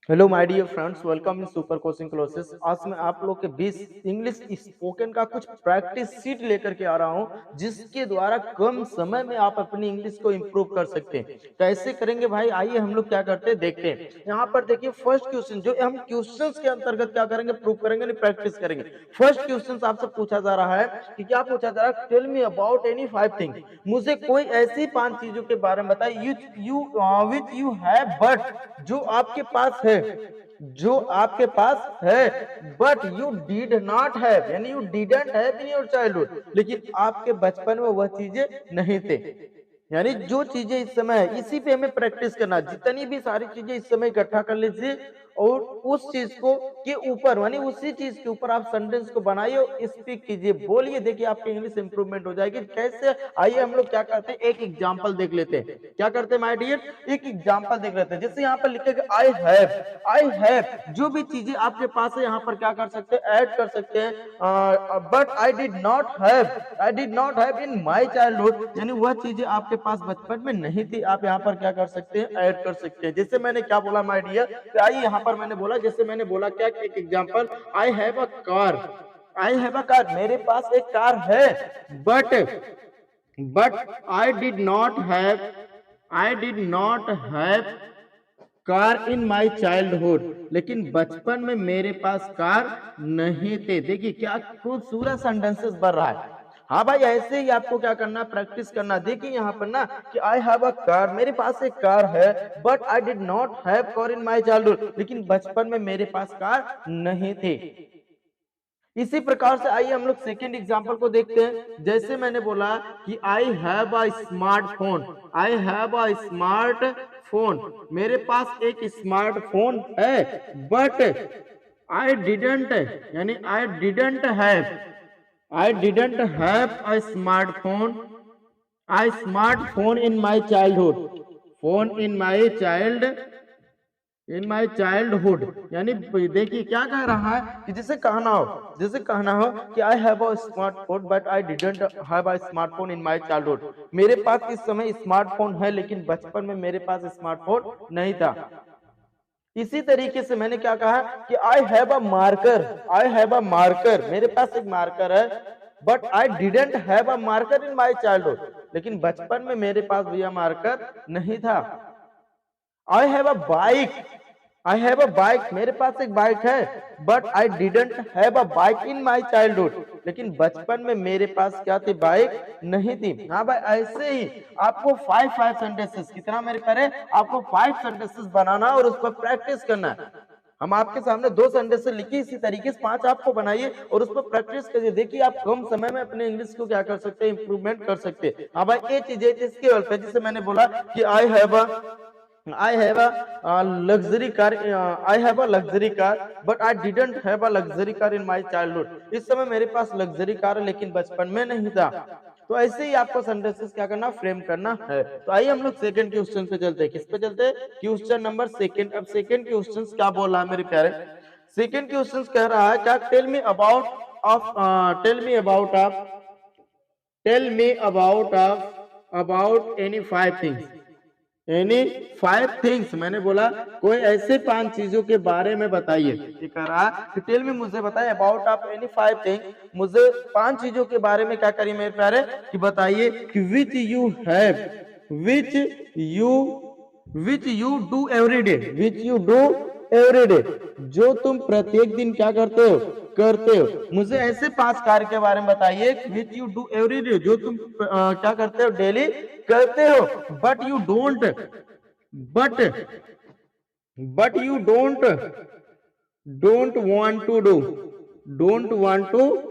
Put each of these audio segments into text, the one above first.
Hello my dear friends, welcome in super coaching classes. आज मैं आप लोग के बीच इंग्लिश स्पोकन का कुछ प्रैक्टिस सीट लेकर के आ रहा हूं, जिसके द्वारा कम समय में आप अपनी इंग्लिश को इम्प्रूव कर सकते हैं। कैसे करेंगे भाई, आइए हम लोग क्या करते हैं देखते हैं। यहाँ पर देखिए फर्स्ट क्वेश्चन, जो हम क्वेश्चंस के अंतर्गत क्या करेंगे, प्रूव करेंगे, नहीं प्रैक्टिस करेंगे। फर्स्ट क्वेश्चन आपसे पूछा जा रहा है कि क्या पूछा जा रहा है, tell me about any 5 things. मुझे कोई ऐसी 5 चीजों के बारे में बताइए विच यू हैव बट, जो आपके पास है, जो आपके पास है, but you did not have, यानी you didn't have in your childhood, लेकिन आपके बचपन में वह चीजें नहीं थे। यानी जो चीजें इस समय है, इसी पे हमें प्रैक्टिस करना। जितनी भी सारी चीजें इस समय इकट्ठा कर लीजिए और उस चीज को के ऊपर, यानी उसी चीज के ऊपर आप सेंटेंस को बनाइए, स्पीक कीजिए, बोलिए। देखिए आपकी इंग्लिश इंप्रूवमेंट हो जाएगी। कैसे, आइए हम लोग क्या करते हैं, एक एग्जांपल देख लेते हैं। क्या करते हैं माय डियर, एक एग्जांपल देख लेते हैं। जैसे यहाँ पर लिखेगा आई हैव, जो भी चीजें आपके पास है यहाँ पर क्या कर सकते हैं, ऐड कर सकते हैं। But I did not have in my childhood, यानी वह चीजें आपके पास बचपन में नहीं थी, आप यहाँ पर क्या कर सकते हैं, ऐड कर सकते हैं। जैसे मैंने क्या बोला माय डियर, आइए यहाँ पर मैंने बोला, जैसे मैंने बोला क्या, एक example, I have a car. I have a car, मेरे पास एक कार है। But I did not have car in my childhood, लेकिन बचपन में मेरे पास कार नहीं थे। देखिए क्या खूबसूरत सेंटेंसेस बन रहा है। हाँ भाई, ऐसे ही आपको क्या करना, प्रैक्टिस करना। देखिए यहाँ पर ना कि आई हैव अ कार, मेरे पास एक कार है। But I did not have car in my childhood, लेकिन बचपन में मेरे पास कार नहीं थे। इसी प्रकार से आइए हम लोग सेकेंड एग्जांपल को देखते हैं। जैसे मैंने बोला कि I have a smartphone, I have a smartphone, मेरे पास एक स्मार्टफोन है। बट आई डिडंट, यानी I didn't have a smartphone in my childhood, phone in my childhood, यानी देखिए क्या कह रहा है कि जैसे कहना हो कि I have a smartphone but I didn't have a smartphone in my childhood, मेरे पास इस समय स्मार्टफोन है, लेकिन बचपन में मेरे पास स्मार्टफोन नहीं था। इसी तरीके से मैंने क्या कहा कि आई हैव अ मार्कर, मेरे पास एक मार्कर है। But I didn't have a marker in my childhood, लेकिन बचपन में मेरे पास भैया मार्कर नहीं था। I have a bike, I have a bike, मेरे पास एक बाइक है। But I didn't have a bike in my childhood, लेकिन बचपन में मेरे पास क्या थी, बाइक नहीं थी। हाँ भाई, ऐसे ही आपको फाइव सेंटेंसेस, कितना मेरे करे, आपको 5 सेंटेंसेस बनाना और उस पर प्रैक्टिस करना है। हम आपके सामने 2 सेंटेंसेस लिखी, इसी तरीके से 5 आपको बनाइए और उस पर प्रैक्टिस करिए। देखिए आप कम समय में अपने इंग्लिश को क्या कर सकते हैं, इंप्रूवमेंट कर सकते हैं। हाँ भाई, ये चीजें इसके बल पे, जैसे मैंने बोला कि I have a luxury car. I have a luxury car, but I didn't have a luxury car in my childhood. इस समय मेरे पास लग्जरी कार है, लेकिन बचपन में नहीं था। तो ऐसे ही आपको सेंटेंसेस क्या करना, फ्रेम करना है। तो आइए हम लोग सेकंड क्वेश्चन पे चलते हैं। किस पे चलते हैं, क्वेश्चन नंबर सेकंड। अब सेकंड क्वेश्चन क्या बोल रहा है मेरे प्यारे, सेकंड क्वेश्चन कह रहा है क्या, tell me about of about any 5 things, any 5 things. मैंने बोला कोई ऐसे 5 चीजों के बारे में बताइए। ये कह रहा कि टेल मी, मुझे बताइए, अबाउट ऑफ एनी 5 थिंग, मुझे 5 चीजों के बारे में क्या करिए मेरे प्यारे, कि बताइए कि which you which you do every day, जो तुम प्रत्येक दिन क्या करते हो। मुझे ऐसे 5 कार्य के बारे में बताइए which you do every day, जो तुम क्या करते हो, डेली करते हो। But you don't but but you don't want to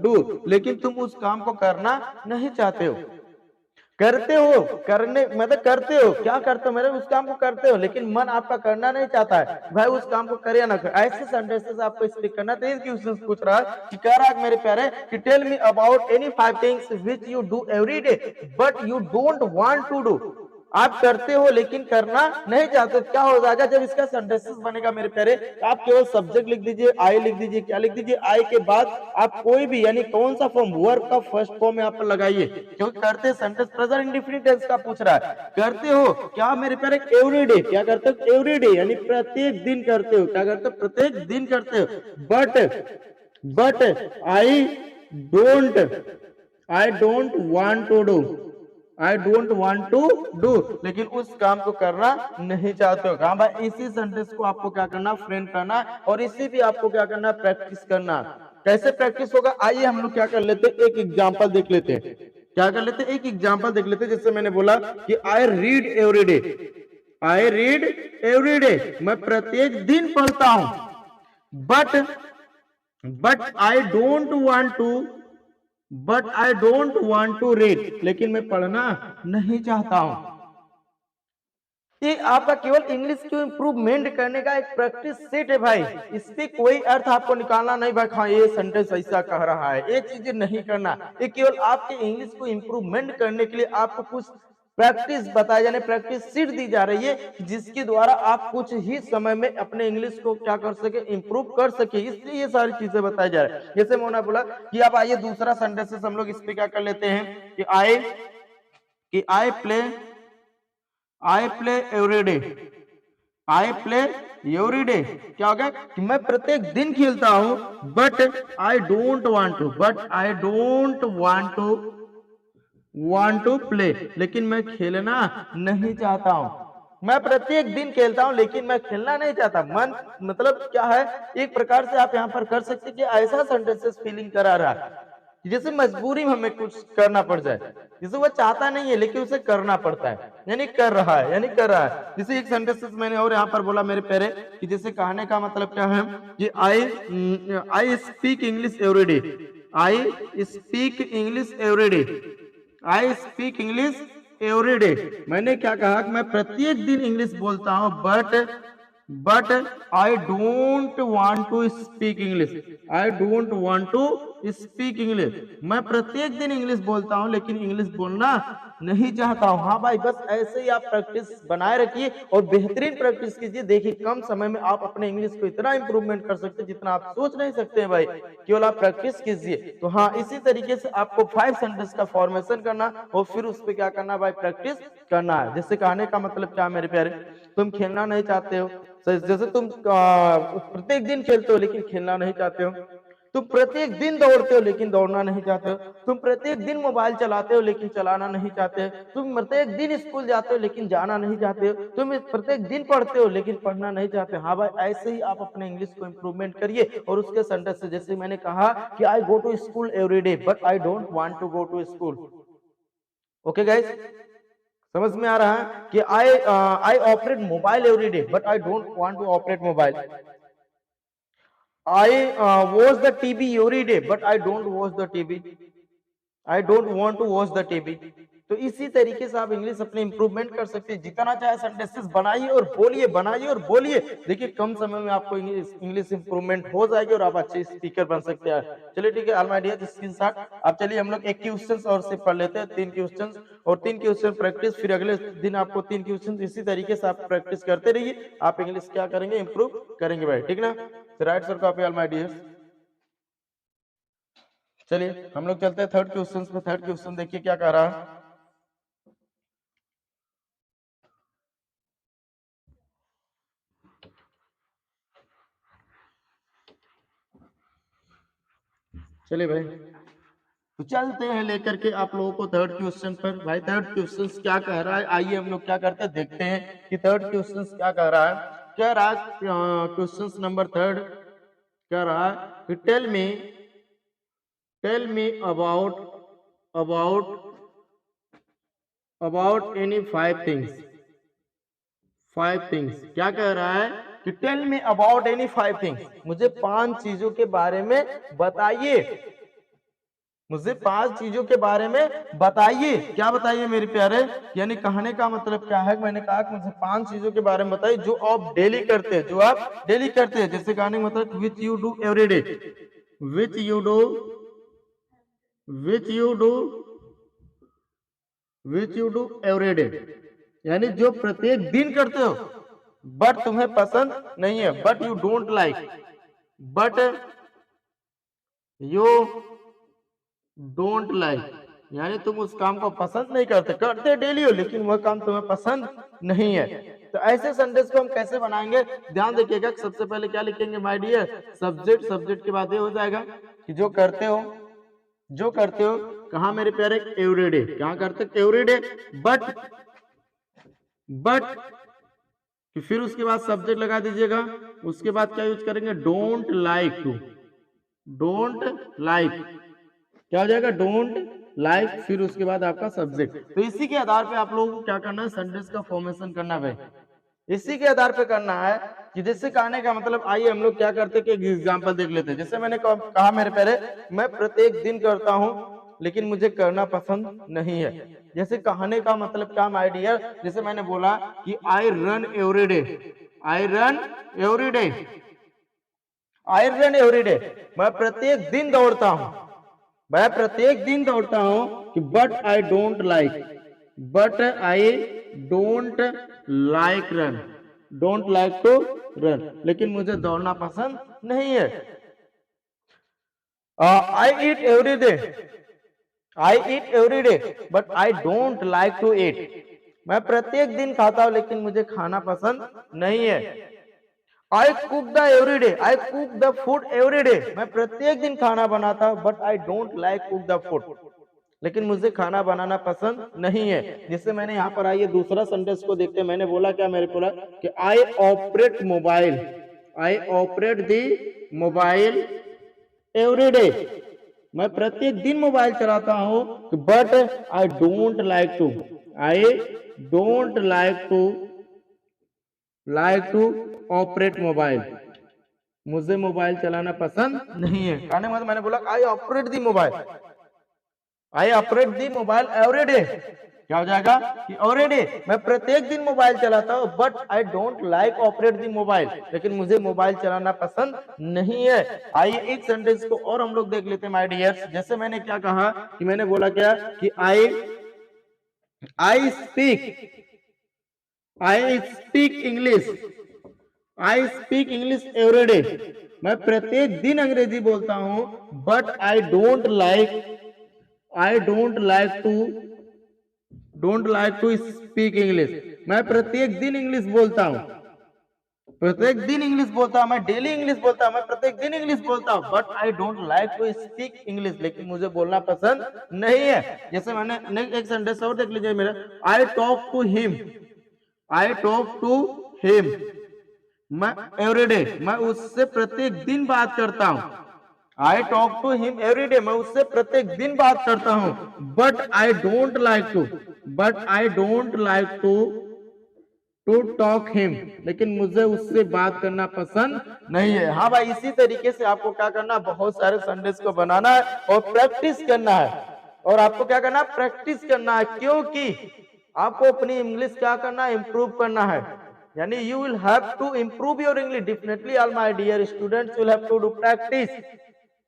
do, लेकिन तुम उस काम को करना नहीं चाहते हो। करते हो, करने मतलब करते हो, क्या करते हो, मेरे उस काम को करते हो, लेकिन मन आपका करना नहीं चाहता है। भाई उस काम को करे या ना करे, ऐसे सेंटेंसेस आपको स्पीक करना। तो इस क्वेश्चन पूछ रहा है कि कह रहा है मेरे प्यारे कि tell me about any 5 things which you do every day but you don't want to do. आप करते हो लेकिन करना नहीं चाहते, क्या हो जाएगा जब इसका सेंटेंसेस बनेगा मेरे प्यारे, तो आप केवल सब्जेक्ट लिख दीजिए, आई लिख दीजिए, क्या लिख दीजिए, आई के बाद आप कोई भी यानी कौन सा फॉर्म, वर्ब का फर्स्ट फॉर्म यहाँ पर लगाइए, क्योंकि करते सेंटेंस प्रेजेंट इंडेफिनिट टेंस का पूछ रहा है। करते हो क्या मेरे प्यारे, एवरीडे, क्या करते हो, एवरीडे यानी प्रत्येक दिन करते हो, क्या करते हो, प्रत्येक दिन करते हो। But I don't, I don't want to do, I don't want to do, लेकिन उस काम को करना नहीं चाहते हो। हाँ भाई, इसी सेंटेंस को आपको क्या करना, फ्रेम करना, और इसी भी आपको क्या करना, प्रैक्टिस करना। कैसे प्रैक्टिस होगा, आइए हम लोग क्या कर लेते हैं, एक एग्जांपल देख लेते हैं। क्या कर लेते हैं, एक एग्जांपल देख लेते हैं। जैसे मैंने बोला कि I read everyday, I read everyday, मैं प्रत्येक दिन पढ़ता हूं। But I don't want to, but I don't want to read, लेकिन मैं पढ़ना नहीं चाहता हूं। ये आपका केवल इंग्लिश को इंप्रूवमेंट करने का एक प्रैक्टिस सेट है भाई। इससे कोई अर्थ आपको निकालना नहीं भाई, हाँ ये सेंटेंस ऐसा कह रहा है, ये चीजें नहीं करना। ये केवल आपके इंग्लिश को इंप्रूवमेंट करने के लिए आपको कुछ प्रैक्टिस बताया जाने, प्रैक्टिस सीट दी जा रही है, जिसके द्वारा आप कुछ ही समय में अपने इंग्लिश को क्या कर सके, इंप्रूव कर सके। इसलिए ये सारी चीजें बताई जा रही है। जैसे मैंने बोला कि आप आइए दूसरा सेंटेंस हम लोग इस पे क्या कर लेते हैं कि I play, I play everyday, I play everyday, क्या हो गया कि मैं प्रत्येक दिन खेलता हूं। But I don't want to, but I don't want to play, लेकिन मैं खेलना नहीं चाहता हूं। मैं प्रत्येक दिन खेलता हूं लेकिन मैं खेलना नहीं चाहता। मन मतलब क्या है, एक प्रकार से आप यहां पर कर सकते कि ऐसा सेंटेंसेस फीलिंग करा रहा है जैसे मजबूरी में हमें कुछ करना पड़ जाए, जैसे वो चाहता नहीं है लेकिन उसे करना पड़ता है, यानी कर रहा है, यानी कर रहा है। जैसे एक सेंटेंस मैंने और यहाँ पर बोला मेरे प्यारे कि जैसे कहने का मतलब क्या है कि I speak English everyday, I speak English everyday, I speak English everyday, मैंने क्या कहा कि मैं प्रत्येक दिन इंग्लिश बोलता हूं। But I don't want to speak English, I don't want to speak English, मैं प्रत्येक दिन इंग्लिश बोलता हूं लेकिन इंग्लिश बोलना नहीं चाहता हूं। हाँ भाई, बस ऐसे ही आप प्रैक्टिस बनाए रखिए और बेहतरीन प्रैक्टिस कीजिए। देखिए कम समय में आप अपने इंग्लिश को इतना इंप्रूवमेंट कर सकते हैं जितना आप सोच नहीं सकते हैं भाई, केवल आप प्रैक्टिस कीजिए। तो हाँ, इसी तरीके से आपको 5 सेंटेंस का फॉर्मेशन करना और फिर उस पर क्या करना भाई, प्रैक्टिस करना है। जैसे कहने का मतलब क्या मेरे प्यारे, तुम खेलना नहीं चाहते हो, जैसे तुम प्रत्येक दिन खेलते हो लेकिन खेलना नहीं चाहते हो, तुम प्रत्येक दिन दौड़ते हो लेकिन दौड़ना नहीं चाहते हो, तुम प्रत्येक दिन मोबाइल चलाते हो लेकिन चलाना नहीं चाहते हो, तुम प्रत्येक दिन स्कूल जाते हो लेकिन जाना नहीं चाहते हो, तुम प्रत्येक दिन पढ़ते हो लेकिन पढ़ना नहीं चाहते। हाँ भाई, ऐसे ही आप अपने इंग्लिश को इंप्रूवमेंट करिए और उसके सेंटेंस से, जैसे मैंने कहा कि I go to school everyday but I don't want to go to school. Okay guys, समझ में आ रहा है कि I operate mobile everyday but I don't want to operate mobile. I watch the TV every day, but I don't watch the TV. I don't want to watch the TV. तो इसी तरीके से आप इंग्लिश अपने improvement कर सकते हैं। जितना चाहे सेंटेंसेस बनाइए और बोलिए, बनाइए और बोलिए। देखिए कम समय में आपको इंग्लिश इंप्रूवमेंट हो जाएगी और आप अच्छे स्पीकर बन सकते हैं। चलिए ठीक है ऑल माय डियर स्क्रीनशॉट। अब चलिए हम लोग एक क्वेश्चन और से पढ़ लेते हैं, 3 क्वेश्चन और 3 क्वेश्चन प्रैक्टिस। फिर अगले दिन आपको 3 क्वेश्चन इसी तरीके से आप प्रैक्टिस करते रहिए, आप इंग्लिश क्या करेंगे, इंप्रूव करेंगे भाई, ठीक ना। Right sir copy all my dear. चलिए हम लोग चलते हैं थर्ड क्वेश्चन पे। थर्ड क्वेश्चन देखिए क्या कह रहा है। चलिए भाई, तो चलते हैं लेकर के आप लोगों को थर्ड क्वेश्चन पर। भाई थर्ड क्वेश्चन क्या कह रहा है, आइए हम लोग क्या करते हैं, देखते हैं कि थर्ड क्वेश्चन क्या कह रहा है। कह रहा है क्वेश्चन नंबर थर्ड कह रहा है कि tell me about about any 5 things. 5 things क्या कह रहा है कि tell me about any 5 things, मुझे 5 चीजों के बारे में बताइए, मुझे 5 चीजों के बारे में बताइए। क्या बताइए मेरे प्यारे, यानी कहने का मतलब क्या है, मैंने कहा कि मुझे 5 चीजों के बारे में बताइए जो आप डेली करते हैं, जो आप डेली करते हैं। जैसे कहने का मतलब विच you do every day, which you do, which you do, which you do every day, यानी जो प्रत्येक दिन करते हो बट तुम्हें पसंद नहीं है, but you don't like, but you don't like, यानी तुम उस काम को पसंद नहीं करते, करते डेली हो लेकिन वह काम तुम्हें पसंद नहीं है। तो ऐसे सेंटेंस को हम कैसे बनाएंगे, ध्यान देखिएगा। सबसे पहले क्या लिखेंगे माय डियर, सब्जेक्ट, सब्जेक्ट के बाद ये हो जाएगा कि जो करते हो, जो करते हो, कहा मेरे प्यारे, एवरीडे, क्या करते हो, एवरीडे, बट फिर उसके बाद सब्जेक्ट लगा दीजिएगा, उसके बाद क्या यूज करेंगे, don't like to, don't like, क्या हो जाएगा, डोंट लाइक, फिर उसके बाद आपका सब्जेक्ट। तो इसी के आधार पे आप लोगों को क्या करना है, सेंटेंस का फॉर्मेशन करना है, इसी के आधार पे करना है कि जैसे कहने का मतलब, आइए हम लोग क्या करते कि एग्जांपल देख लेते हैं। जैसे मैंने कहा मेरे पहले, मैं प्रत्येक दिन करता हूं लेकिन मुझे करना पसंद नहीं है। जैसे कहने का मतलब क्या माय डियर, जैसे मैंने बोला कि I run every day, I run every day, I run every day, मैं प्रत्येक दिन दौड़ता हूं, मैं प्रत्येक दिन दौड़ता हूं, कि but I don't like, but I don't like run, don't like to run, लेकिन मुझे दौड़ना पसंद नहीं है। I eat every day, I eat every day, but I don't like to eat, मैं प्रत्येक दिन खाता हूं लेकिन मुझे खाना पसंद नहीं है। I cook the every day, I cook the food every day, मैं प्रत्येक दिन खाना बनाता हूं, but I don't like cook the food, लेकिन मुझे खाना बनाना पसंद नहीं है। जिससे मैंने यहाँ पर आइए दूसरा सेंटेंस को देखते हैं। मैंने बोला क्या, मेरे बोला कि I operate mobile, I operate the mobile every day, मैं प्रत्येक दिन मोबाइल चलाता हूं, but I don't like to, I don't like to operate mobile, मुझे मोबाइल चलाना पसंद नहीं है। कहने मतलब मैंने बोला I operate the mobile, I operate the mobile every day, क्या हो जाएगा कि एवरी डे, मैं प्रत्येक दिन मोबाइल चलाता हूं, but I don't like operate the mobile, लेकिन मुझे मोबाइल चलाना पसंद नहीं है। आइए एक सेंटेंस को और हम लोग देख लेते हैं माय डियर्स। जैसे मैंने क्या कहा कि मैंने बोला क्या कि I speak English, I speak English every day, मैं प्रत्येक दिन अंग्रेजी बोलता हूं, but I don't like to speak English, मैं प्रत्येक दिन इंग्लिश बोलता हूं, प्रत्येक दिन इंग्लिश बोलता हूं, मैं डेली इंग्लिश बोलता हूं, मैं प्रत्येक दिन इंग्लिश बोलता हूं, but I don't like to speak English, लेकिन मुझे बोलना पसंद नहीं है। जैसे मैंने एक सेंटेंस और देख लीजिए मेरा, I talk to him, I talk to him, मैं एवरीडे, मैं उससे प्रत्येक दिन बात करता हूं, I talk to him every day, मैं उससे प्रत्येक दिन बात करता हूं, but I don't like to talk him, लेकिन मुझे उससे बात करना पसंद नहीं है। हाँ भाई, इसी तरीके से आपको क्या करना है, बहुत सारे संडेज को बनाना है और प्रैक्टिस करना है, और आपको क्या करना है, प्रैक्टिस करना है, क्योंकि आपको अपनी इंग्लिश क्या करना है, इंप्रूव करना है। यानी you will have to improve your English, definitely all my dear students will have to do practice,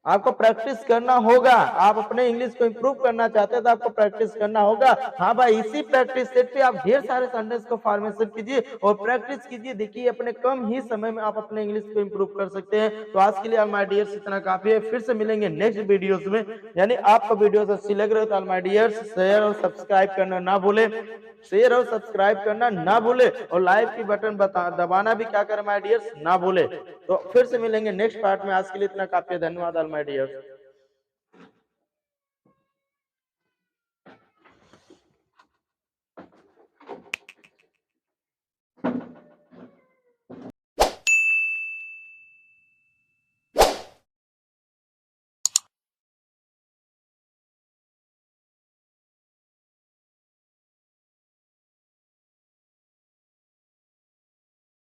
आपको प्रैक्टिस करना होगा। आप अपने इंग्लिश को इंप्रूव करना चाहते हैं तो आपको प्रैक्टिस करना होगा। हाँ भाई, इसी प्रैक्टिस सेट पे आप ढेर सारे सेंटेंस को फॉर्मेशन कीजिए और प्रैक्टिस कीजिए। देखिए अपने कम ही समय में आप अपने इंग्लिश को इंप्रूव कर सकते हैं। तो आज के लिए माय डियर्स इतना काफी है, फिर से मिलेंगे नेक्स्ट वीडियोस में। यानी आपको वीडियोस अच्छी लग रही हो तो माय डियर्स शेयर और सब्सक्राइब करना ना भूले, शेयर और सब्सक्राइब करना ना भूले, और लाइक की बटन दबाना भी क्या करें माय डियर्स, ना भूले। तो फिर से मिलेंगे नेक्स्ट पार्ट में। आज के लिए इतना काफी है, धन्यवाद ऑल माय डियर्स।